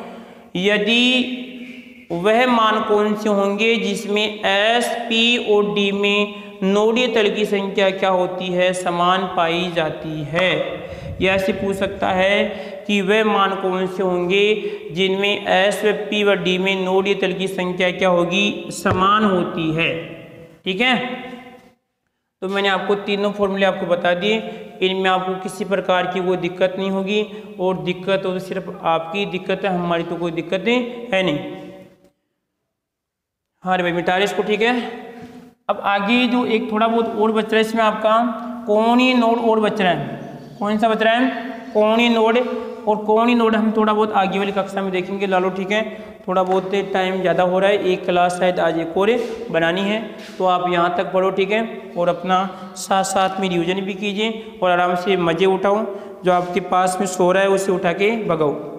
यदि वह मान कौन से होंगे जिसमें S, P और D में नोडीय तल की संख्या क्या होती है, समान पाई जाती है। यह ऐसे पूछ सकता है कि वह मान कौन से होंगे जिनमें S, P व D में नोडीय तल की संख्या क्या होगी, समान होती है। ठीक है, तो मैंने आपको तीनों फॉर्मूले आपको बता दिए, इनमें आपको किसी प्रकार की कोई दिक्कत नहीं होगी, और दिक्कत हो तो सिर्फ आपकी दिक्कत है, हमारी तो कोई दिक्कत है नहीं। हाँ भाई मिटा रहे इसको। ठीक है, अब आगे जो एक थोड़ा बहुत और बच रहा है इसमें आपका कोणीय नोड और बच रहा है। कौन सा बच रहा है, कोणीय नोड, और कोणीय नोड हम थोड़ा बहुत आगे वाली कक्षा में देखेंगे लालो। ठीक है, थोड़ा बहुत टाइम ज़्यादा हो रहा है, एक क्लास शायद आज एक और बनानी है, तो आप यहाँ तक पढ़ो। ठीक है, और अपना साथ साथ में रिवीजन भी कीजिए और आराम से मज़े उठाओ। जो आपके पास में सो रहा है उसे उठा के भगाओ।